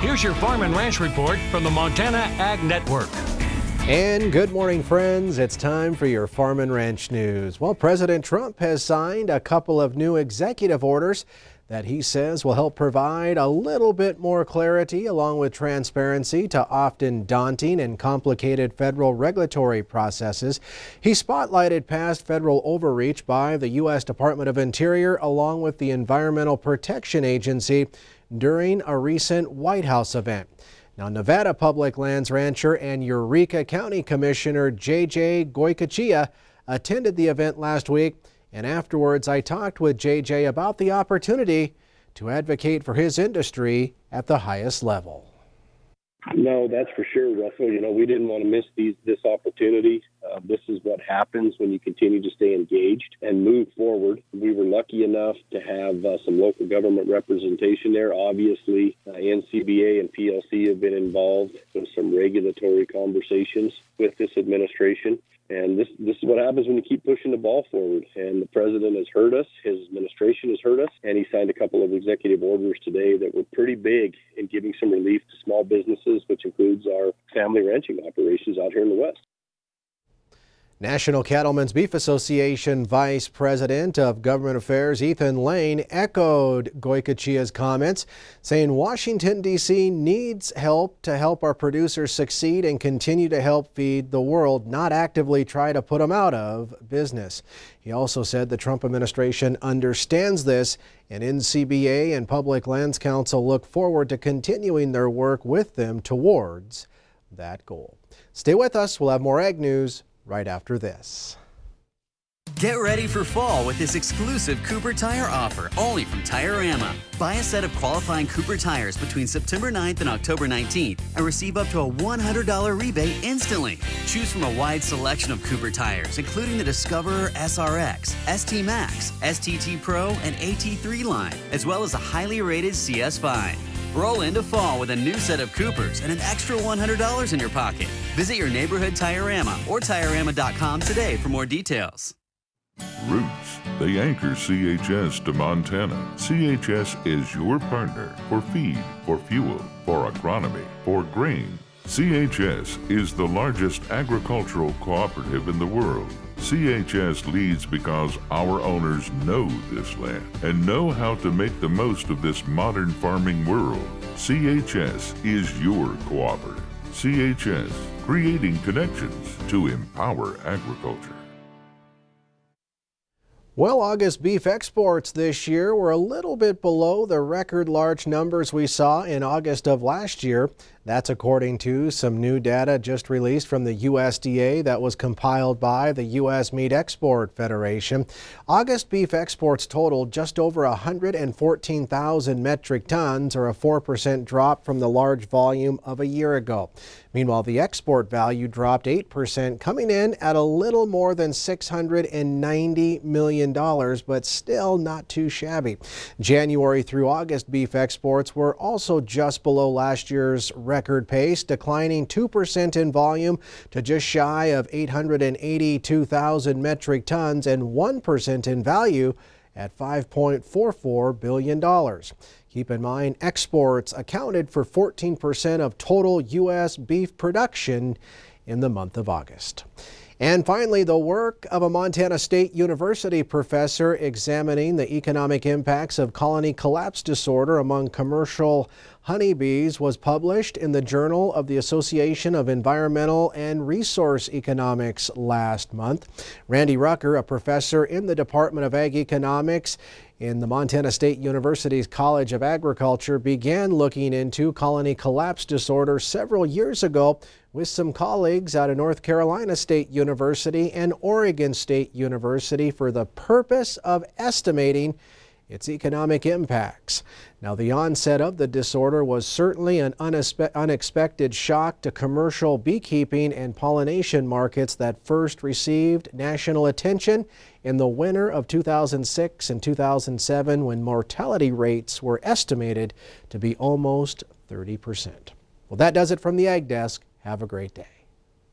Here's your Farm and Ranch Report from the Montana Ag Network. And good morning, friends. It's time for your Farm and Ranch news. Well, President Trump has signed a couple of new executive orders that he says will help provide a little bit more clarity along with transparency to often daunting and complicated federal regulatory processes. He spotlighted past federal overreach by the U.S. Department of Interior along with the Environmental Protection Agency during a recent White House event. Now, Nevada Public Lands rancher and Eureka County Commissioner J.J. Goycochea attended the event last week, and afterwards I talked with J.J. about the opportunity to advocate for his industry at the highest level. No, that's for sure, Russell. We didn't want to miss this opportunity. This is what happens when you continue to stay engaged and move forward. We were lucky enough to have some local government representation there. Obviously, NCBA and PLC have been involved in some regulatory conversations with this administration. And this is what happens when you keep pushing the ball forward. And the president has heard us, his administration has heard us, and he signed a couple of executive orders today that were pretty big in giving some relief to small businesses, which includes our family ranching operations out here in the West. National Cattlemen's Beef Association Vice President of Government Affairs Ethan Lane echoed Goycochea's comments, saying Washington, D.C. needs help to help our producers succeed and continue to help feed the world, not actively try to put them out of business. He also said the Trump administration understands this, and NCBA and Public Lands Council look forward to continuing their work with them towards that goal. Stay with us. We'll have more ag news right after this. Get ready for fall with this exclusive Cooper Tire offer only from Tire-Rama. Buy a set of qualifying Cooper tires between September 9th and October 19th and receive up to a $100 rebate instantly. Choose from a wide selection of Cooper tires, including the Discoverer SRX, ST Max, STT Pro, and AT3 line, as well as a highly rated CS5. Roll into fall with a new set of Coopers and an extra $100 in your pocket. Visit your neighborhood Tire-Rama or Tire-Rama.com today for more details. Roots, they anchor CHS to Montana. CHS is your partner for feed, for fuel, for agronomy, for grain. CHS is the largest agricultural cooperative in the world. CHS leads because our owners know this land and know how to make the most of this modern farming world. CHS is your cooperative. CHS, creating connections to empower agriculture. Well, August beef exports this year were a little bit below the record large numbers we saw in August of last year. That's according to some new data just released from the USDA that was compiled by the U.S. Meat Export Federation. August beef exports totaled just over 114,000 metric tons, or a 4% drop from the large volume of a year ago. Meanwhile, the export value dropped 8%, coming in at a little more than $690 million, but still not too shabby. January through August beef exports were also just below last year's record pace, declining 2% in volume to just shy of 882,000 metric tons and 1% in value at $5.44 billion. Keep in mind, exports accounted for 14% of total U.S. beef production in the month of August. And finally, the work of a Montana State University professor examining the economic impacts of colony collapse disorder among commercial honeybees was published in the Journal of the Association of Environmental and Resource Economics last month. Randy Rucker, a professor in the Department of Ag Economics in the Montana State University's College of Agriculture, began looking into colony collapse disorder several years ago with some colleagues out of North Carolina State University and Oregon State University for the purpose of estimating its economic impacts. Now, the onset of the disorder was certainly an unexpected shock to commercial beekeeping and pollination markets that first received national attention in the winter of 2006 and 2007, when mortality rates were estimated to be almost 30%. Well, that does it from the Ag Desk. Have a great day.